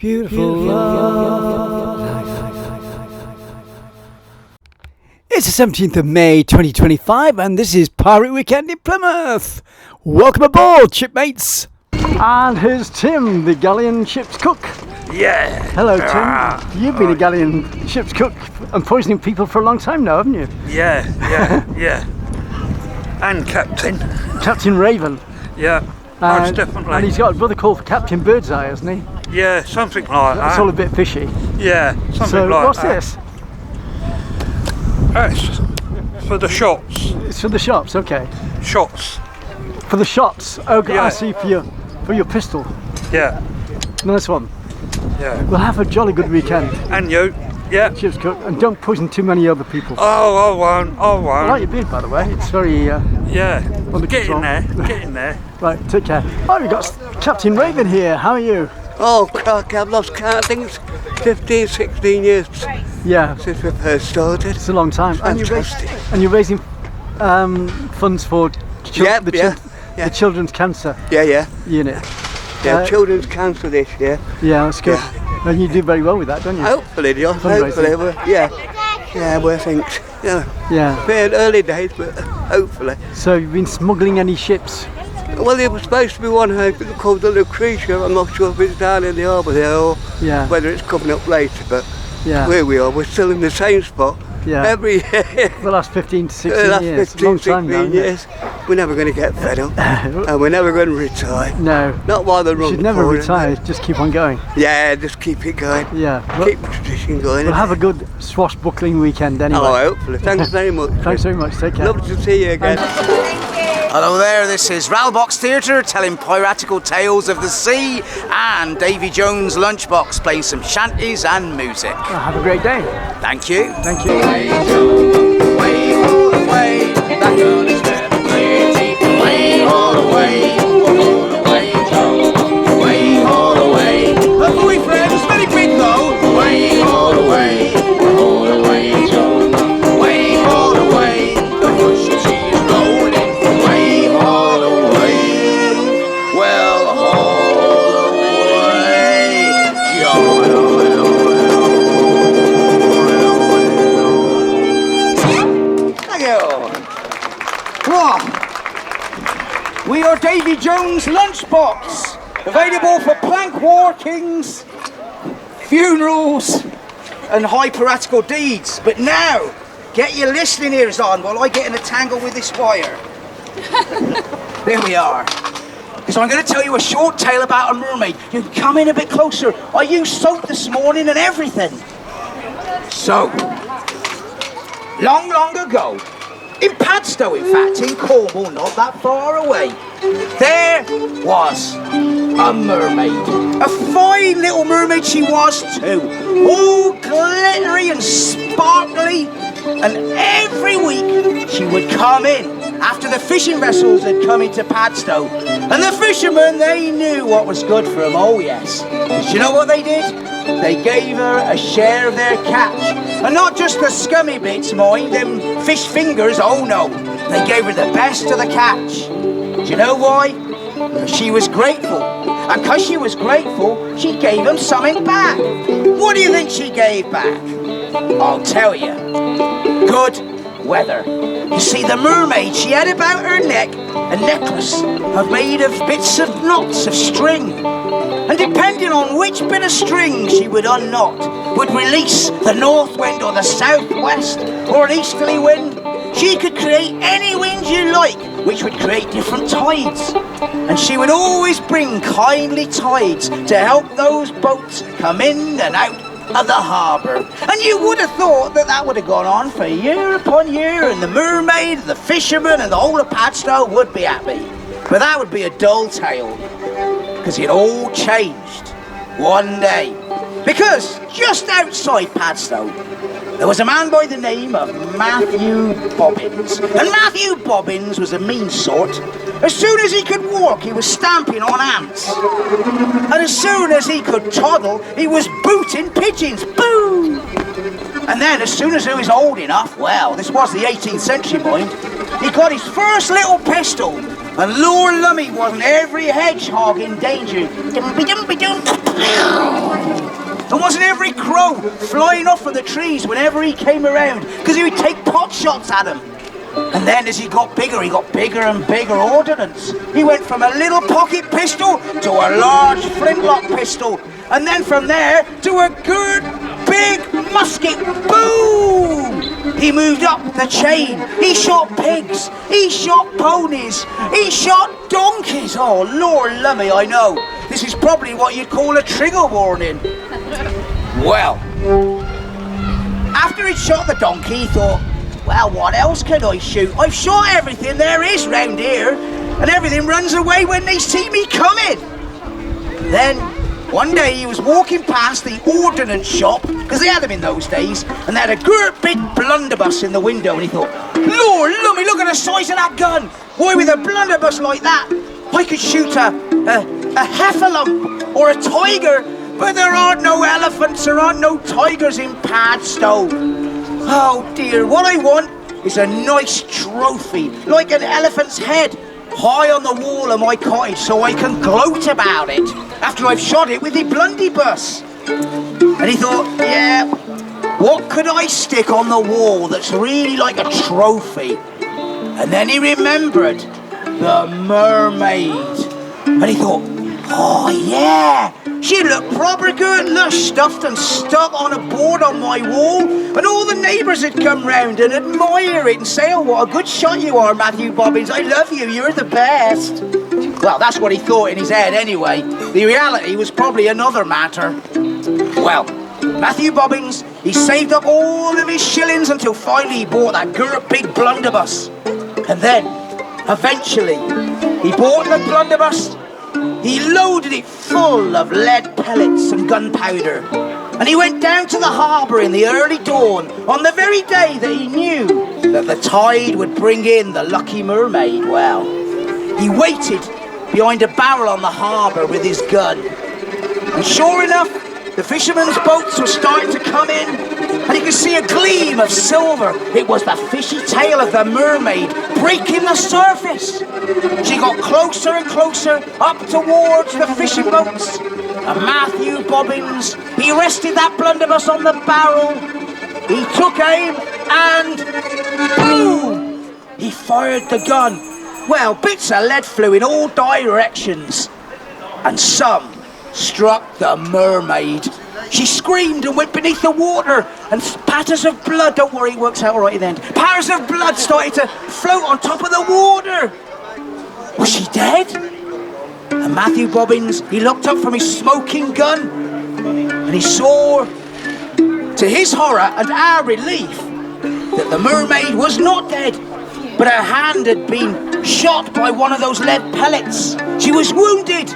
beautiful life. It's the 17th of May 2025 and this is Pirate Weekend in Plymouth. Welcome aboard, shipmates. And here's Tim, the galleon ship's cook. Yeah. Hello, Tim. You've been a galleon ship's cook and poisoning people for a long time now, haven't you? Yeah. And Captain. Captain Raven. Yeah, most definitely. And he's got a brother called Captain Birdseye, hasn't he? Yeah, something like that. It's all a bit fishy. Yeah, something so like what's that. this? That's for the shots. It's for the shops, okay. Shots. For the shots. Oh, Yeah. I see, for your pistol. Yeah. Nice one. Yeah. We'll have a jolly good weekend. And you. Yeah. Ship's cook, and don't poison too many other people. Oh, I won't. I like your beard, by the way. It's very yeah. under Get control. Get in there. Right, take care. Oh, we've got Captain Raven here. How are you? Oh, crack, I've lost count. I think it's 15, 16 years Yeah, since we first started. it's a long time. Fantastic. And you're raising funds for the Children's Cancer Yeah. Unit. Children's Cancer this year. Yeah, that's good. Yeah. And you do very well with that, don't you? Hopefully, John. Fundraising. Yeah, we're thinks. Yeah. Yeah. Been early days, but hopefully. So you've been smuggling any ships? Well, there was supposed to be one called the Lucretia. I'm not sure if it's down in the harbour there or Yeah. whether it's coming up later, but Yeah. where we are, we're still in the same spot. Yeah. Every year. For the last 15 to 16 The last years. 15, Long time 16 now, isn't it? years. We're never going to get fed up. And we're never going to retire. No. Not while the You run. should never retire, just keep on going. Yeah, just keep it going. Yeah. Keep the tradition going. We'll have a good swashbuckling weekend anyway. Oh, hopefully. Thanks very much. Thanks very much, take care. Lovely to see you again. Hello there, this is Rattlebox Theatre telling piratical tales of the sea, and Davy Jones Lunchbox playing some shanties and music. Well, have a great day. Thank you. Thank you. Way all the way, that girl is very pretty. Way all the way, Joe. Way all the way. Her boyfriend's very big though. Way all the way, Joe. Way all the way, the ocean sea is rolling. Way all the way, well all the way, Joe. We are Davy Jones Lunchbox, available for plank walkings, funerals, and high piratical deeds. But now, get your listening ears on while I get in a tangle with this wire. There we are. Because I'm going to tell you a short tale about a mermaid. You can come in a bit closer. I used soap this morning and everything. So, long ago, in Padstow, in fact, in Cornwall, not that far away, there was a mermaid. A fine little mermaid she was too. All glittery and sparkly. And every week she would come in after the fishing vessels had come into Padstow. And the fishermen, they knew what was good for them, oh yes. Do you know what they did? They gave her a share of their catch. And not just the scummy bits, mind, them fish fingers, oh no. They gave her the best of the catch. Do you know why? Because she was grateful. And because she was grateful, she gave them something back. What do you think she gave back? I'll tell you. Good weather. You see, the mermaid, she had about her neck a necklace made of bits of knots of string. And depending on which bit of string she would unknot, would release the north wind or the southwest or an easterly wind. She could create any wind you like, which would create different tides. And she would always bring kindly tides to help those boats come in and out of the harbour. And you would have thought that that would have gone on for year upon year, and the mermaid, the fisherman, and the whole of Padstow would be happy. But that would be a dull tale, because it all changed one day. Because just outside Padstow, there was a man by the name of Matthew Bobbins. And Matthew Bobbins was a mean sort. As soon as he could walk, he was stamping on ants. And as soon as he could toddle, he was booting pigeons. Boo! And then as soon as he was old enough, well, this was the 18th century, mind, he got his first little pistol. And Lord Lummy wasn't every hedgehog in danger. And wasn't every crow flying off from the trees whenever he came around, because he would take pot shots at them. And then as he got bigger and bigger ordnance. He went from a little pocket pistol to a large flintlock pistol. And then from there to a good big musket. Boom! He moved up the chain. He shot pigs. He shot ponies. He shot donkeys. Oh, Lord love me, I know. This is probably what you'd call a trigger warning. Well, after he'd shot the donkey, he thought, well, what else can I shoot? I've shot everything there is round here, and everything runs away when they see me coming. Then, one day he was walking past the ordnance shop, because they had them in those days, and they had a great big blunderbuss in the window, and he thought, Lord, look at the size of that gun. Why, with a blunderbuss like that, I could shoot a heffalump or a tiger, but there aren't no elephants, there aren't no tigers in Padstow. Oh dear, what I want is a nice trophy, like an elephant's head, high on the wall of my cottage so I can gloat about it after I've shot it with the blunderbuss. And he thought, yeah, what could I stick on the wall that's really like a trophy? And then he remembered the mermaid. And he thought, oh yeah, she'd look proper good, look stuffed and stuck on a board on my wall, and all the neighbours would come round and admire it and say, oh, what a good shot you are, Matthew Bobbins, I love you, you're the best. Well, that's what he thought in his head anyway. The reality was probably another matter. Well, Matthew Bobbins, he saved up all of his shillings until finally he bought that great big blunderbuss. And then, eventually, he bought the blunderbuss. He loaded it full of lead pellets and gunpowder, and he went down to the harbour in the early dawn on the very day that he knew that the tide would bring in the lucky mermaid. Well, he waited behind a barrel on the harbour with his gun, and sure enough, the fishermen's boats were starting to come in, and he could see a gleam of silver. It was the fishy tail of the mermaid breaking the surface. She got closer and closer up towards the fishing boats. And Matthew Bobbins, he rested that blunderbuss on the barrel. He took aim and boom! He fired the gun. Well, bits of lead flew in all directions, and some struck the mermaid. She screamed and went beneath the water, and patters of blood, don't worry, it works out all right in the end. Patters of blood started to float on top of the water. Was she dead? And Matthew Bobbins, he looked up from his smoking gun, and he saw, to his horror and our relief, that the mermaid was not dead, but her hand had been shot by one of those lead pellets. She was wounded.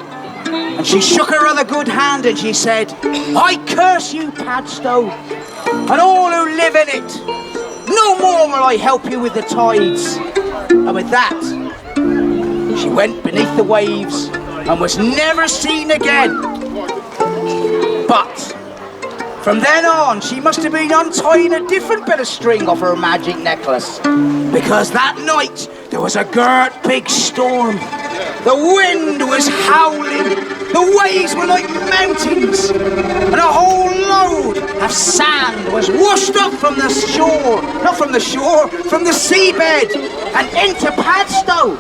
And she shook her other good hand and she said, I curse you, Padstow, and all who live in it. No more will I help you with the tides. And with that, she went beneath the waves and was never seen again. But from then on, she must have been untying a different bit of string off her magic necklace, because that night there was a great big storm. The wind was howling, the waves were like mountains, and a whole load of sand was washed up from the shore, not from the shore, from the seabed, and into Padstow.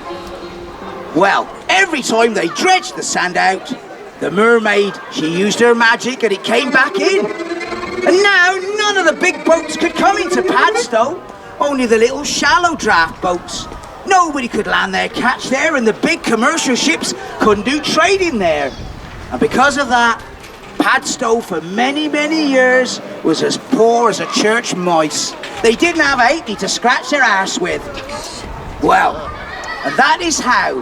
Well, every time they dredged the sand out, the mermaid, she used her magic and it came back in. And now none of the big boats could come into Padstow, only the little shallow draft boats. Nobody could land their catch there, and the big commercial ships couldn't do trading there. And because of that, Padstow for many, many years was as poor as a church mice. They didn't have a halfpenny to scratch their arse with. Well, and that is how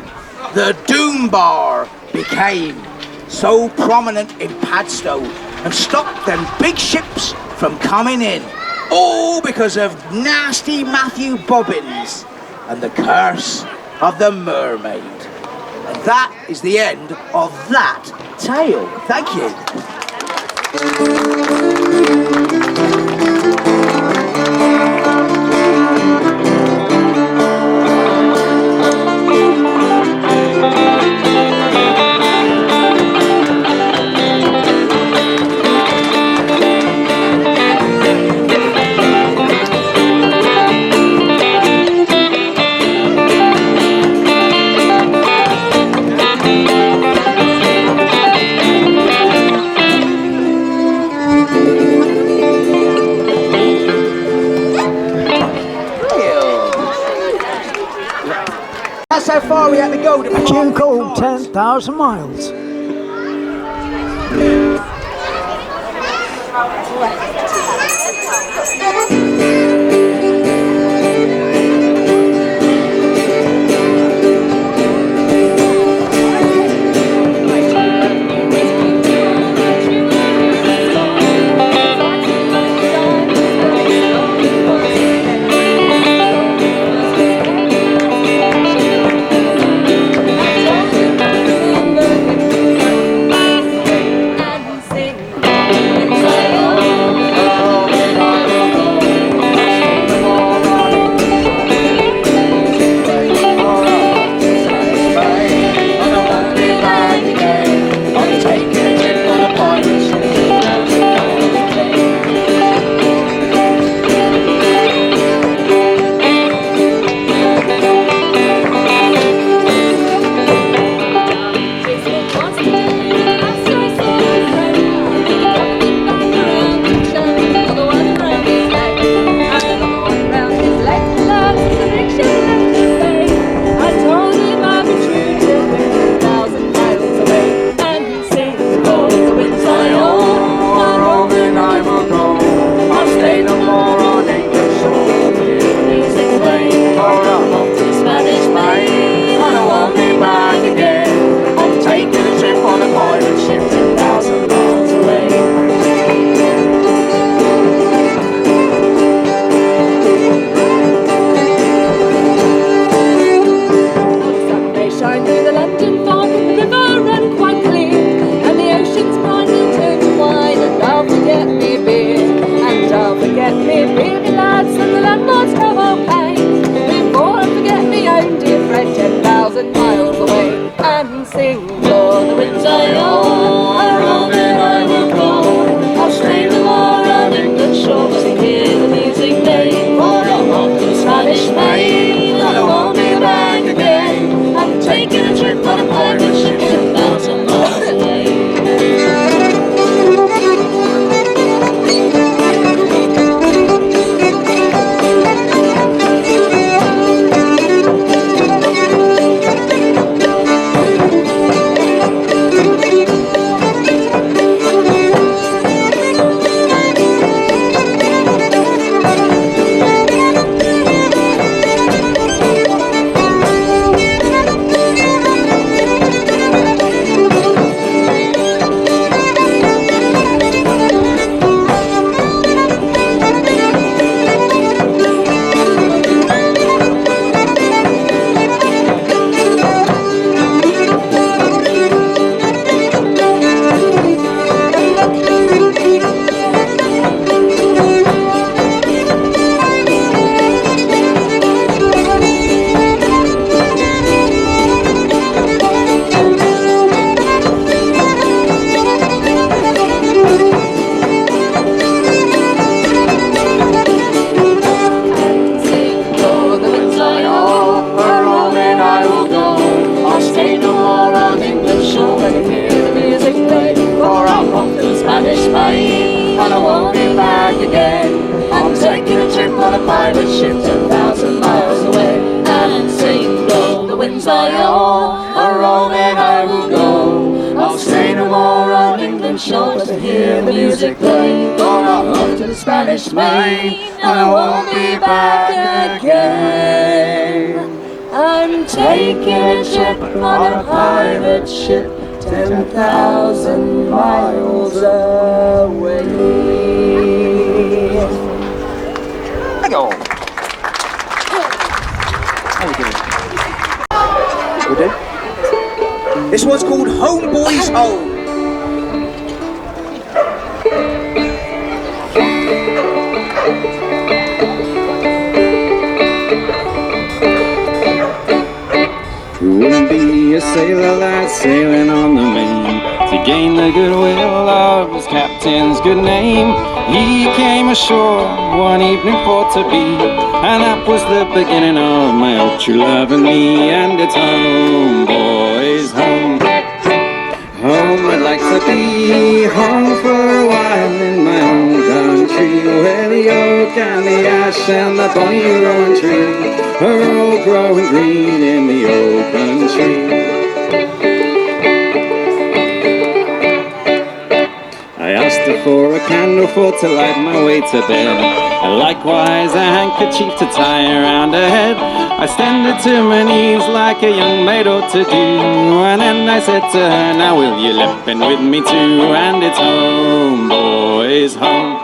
the Doom Bar became so prominent in Padstow and stopped them big ships from coming in. All because of nasty Matthew Bobbins and the curse of the mermaid. And that is the end of that tale. Thank you. go 10,000 miles. This one's called Homeboy's Home. Who wouldn't be a sailor lad sailing on the main to gain the goodwill of his captain's good name? He came ashore one evening for to be, and that was the beginning of my old true love and me. And it's home, boys, home. Home I'd like to be, home for a while in my own country, where the oak and the ash and the bonny rowan tree are all growing green in the open tree. for a candle for to light my way to bed, and likewise a handkerchief to tie around her head. I extended to my knees like a young maid ought to do, and then I said to her, now will you limp in with me too? And it's home, boys, home.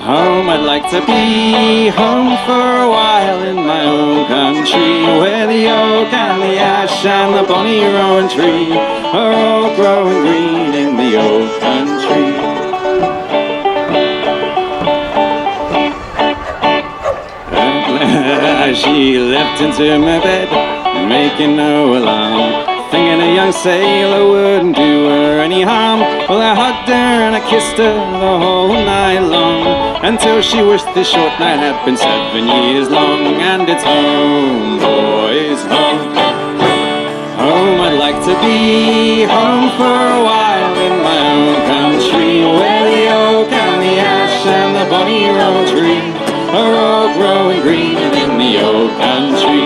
Home, I'd like to be home for a while in my own country, where the oak and the ash and the bonny rowan tree are all growing green in the old country. She leapt into my bed, making no alarm, thinking a young sailor wouldn't do her any harm. Well, I hugged her and I kissed her the whole night long, until she wished this short night had been 7 years long. And it's home, boys, home. Home, I'd like to be home for a while in my own country, where the oak and the ash and the bonny rowan tree are all growing green in the old country.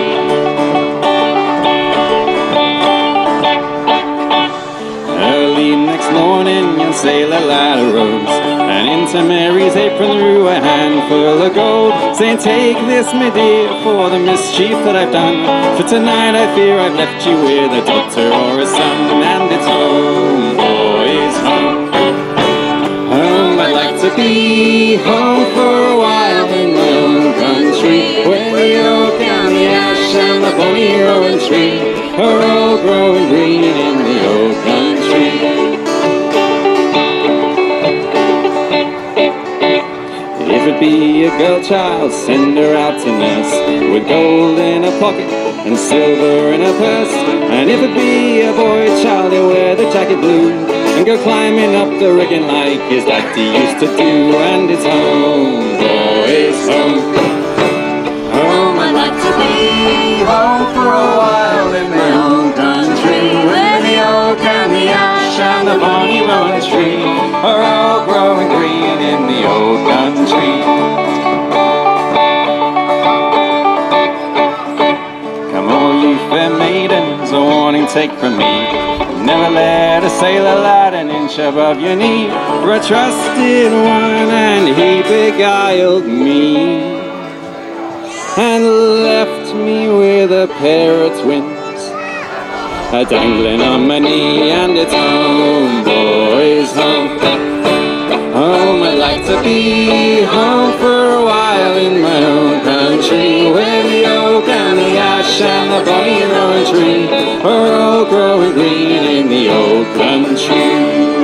Early next morning, young sailor lad arose, and into Mary's apron threw a handful of gold, saying, take this, my dear, for the mischief that I've done. For tonight I fear I've left you with a daughter or a son. And it's home, boys, home. Home, I'd like to be home for a while in my own country, where the oak and the ash and the bonny rowan tree are all growing green in the old country. If it be a girl child, send her out to nurse, with gold in her pocket and silver in her purse. And if it be a boy child, he'll wear the jacket blue and go climbing up the rigging like his daddy used to do. And it's home, boys, home. Home, I'd like to be home for a while in my own country, where the oak and the ash and the bonny rowan tree are all growing green in the old country. Come all you fair maidens, a warning take from me, never let a sailor lad an inch above your knee, for I trusted one and he beguiled me, and left me with a pair of twins a dangling on my knee. And it's home, boys, home. Home, I'd like to be home for a while in my own country, where the oak and the ash and the bonny rowan tree are all growing green in the old country.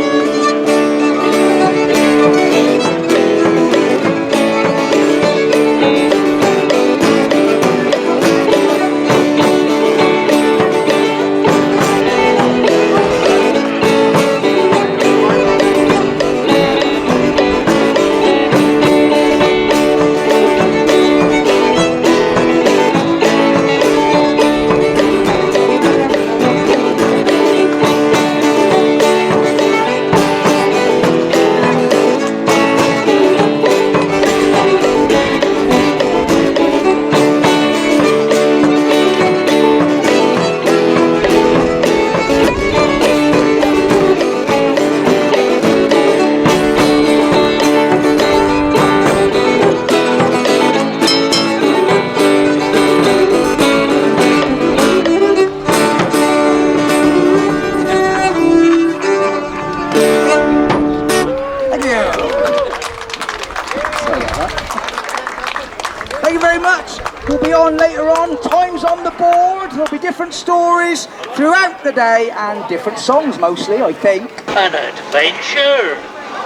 Stories throughout the day and different songs mostly, I think. An adventure?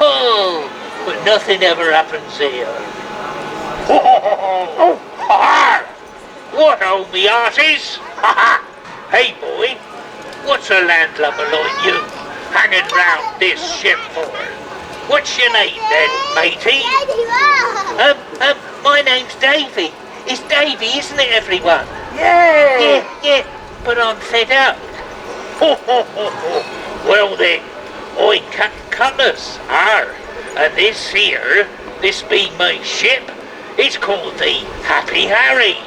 Oh, but nothing ever happens here. Oh, ha! What old me arties? Hey boy, what's a landlubber like you hanging round this ship for? What's your name then, matey? My name's Davy. It's Davy, isn't it, everyone? Yeah. But I'm fed up. Well then, I cut cutlass, and this be my ship. It's called the Happy Harry.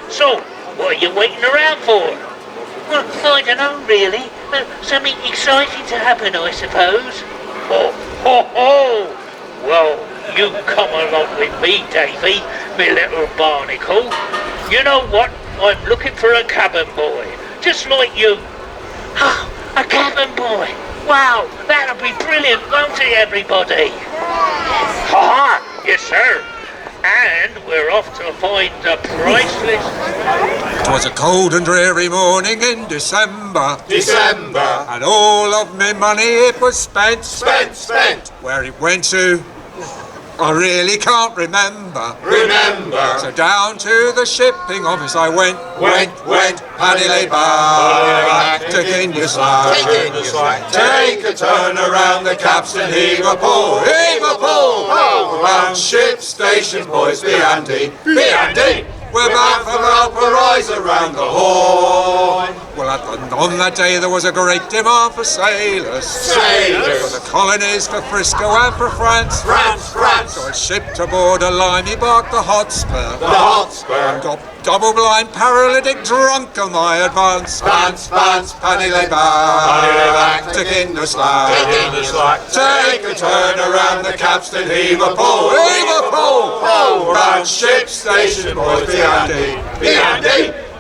So, what are you waiting around for? Well, I don't know really. Something exciting to happen, I suppose. Ho ho! Well, you come along with me, Davy, me little barnacle. You know what? I'm looking for a cabin boy, just like you. Ah, a cabin boy! Wow, that'll be brilliant, won't it, everybody? Ha ha! Yes, sir. And we're off to find the priceless. 'Twas a cold and dreary morning in December, and all of me money it was spent. Where it went to, I really can't remember. So down to the shipping office I went. Paddy lay back, taking your slack. Take a turn around the capstan, heave a pull. Round ship station, boys, be handy. We're bound for Valparaiso round the Horn. Well, on that day there was a great demand for sailors. For the colonies, for Frisco and for France. So I shipped aboard a limey bark, the Hotspur. And got double-blind, paralytic, drunk on my advance. Paddy lay back, taking the slack. Take a turn around the capstan, heave a pull. Round ship station, boys, be handy.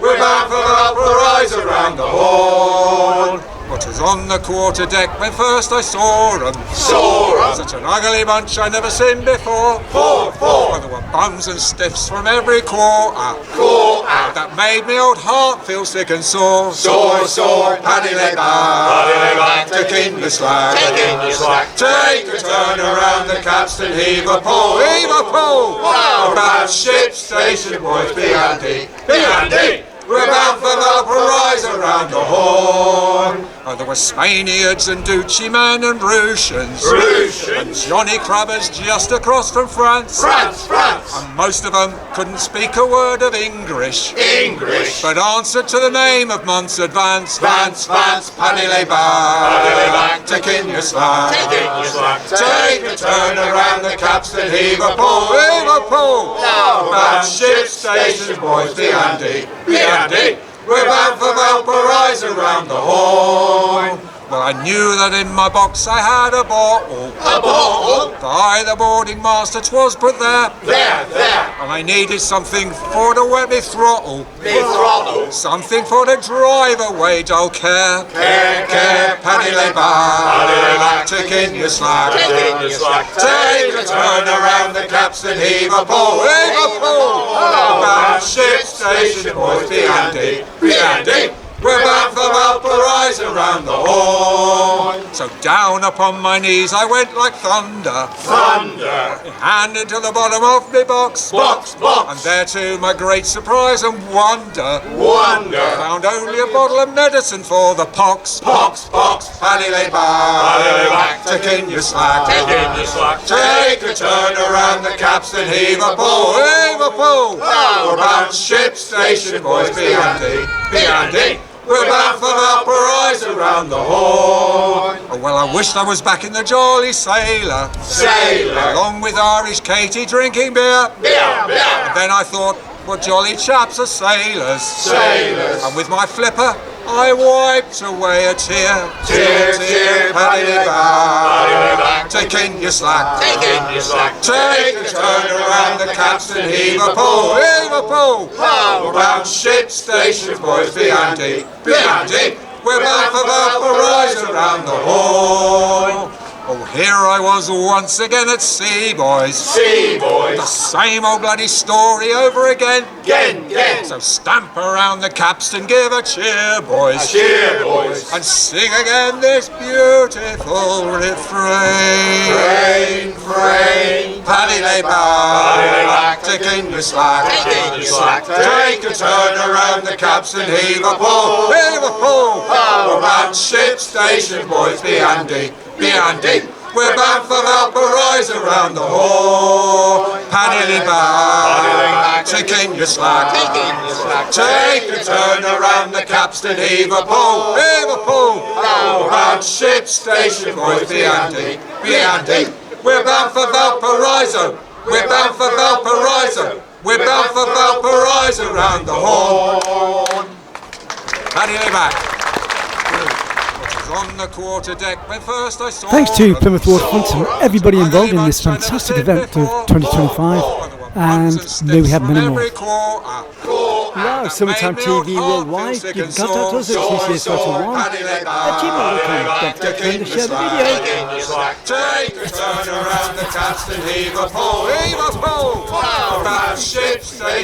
We're bound for Valparaiso round the Horn. But was on the quarter deck when first I saw 'em. Such an ugly bunch I never seen before. Well, there were bums and stiffs from every quarter. That made me old heart feel sick and sore. Paddy lay back, taking the slack. Take a turn around the capstan, heave a pull. Round ship station, boys, be handy. We're bound for Valparaiso round the Horn. Oh, there were Spaniards and Duchy men and Routians. And Johnny Crabbers just across from France. And most of them couldn't speak a word of English. But answered to the name of months advance. Paddy lay back, taking your slack. Take a turn around the capstan, heave a pull. Round ship station, boys, be handy. We're bound for Valparaiso round the Horn. Well, I knew that in my box I had a bottle. By the boarding master 'twas put there. And I needed something for to wet me throttle. Something for to drive away dull care. Paddy lay back, taking your slack. Take a turn around the capstan, heave a pull. Round ship station, boys, be handy. We're bound for Valparaiso round the Horn. So down upon my knees I went like thunder. Hand into the bottom of me box. And there to my great surprise and wonder. Found only a bottle of medicine for the pox. Paddy lay back, taking your slack. Take a turn around the capstan, heave a pull. Round ship station, boys, be handy. We're bound for Valparaiso round the Horn. Oh, well, I wished I was back in the Jolly Sailor. Along with Irish Katie drinking beer. And then I thought, what jolly chaps are sailors. And with my flipper, I wiped away a tear. Paddy lay back, taking your slack. Take a turn around the capstan, heave a pull. Round ship station, boys, be handy. We're bound for Valparaiso round the Horn. Oh, here I was once again at sea, boys. The same old bloody story over again. So stamp around the capstan, give a cheer, boys. And sing again this beautiful refrain. Paddy lay back, taking your slack. Take a turn around the capstan, heave a pull. Round ship station, boys, be handy. We're bound for Valparaiso round the Horn. Paddy lay back, taking your slack. Take a turn around the capstan, heave a pull. Round ship station, boys, be handy. We're bound for Valparaiso. We're bound for Valparaiso round the Horn. Paddy lay back. On the quarter deck when first I saw Thanks to Plymouth Waterfront and everybody involved in this fantastic event of 2025, and may we have many more. Wow, Summertime TV Worldwide. You can contact us at tcs41@gmail.com. Don't forget to share the video. Take a turn around the cast and heave a pole, heave a pole. Wow, that ship's station.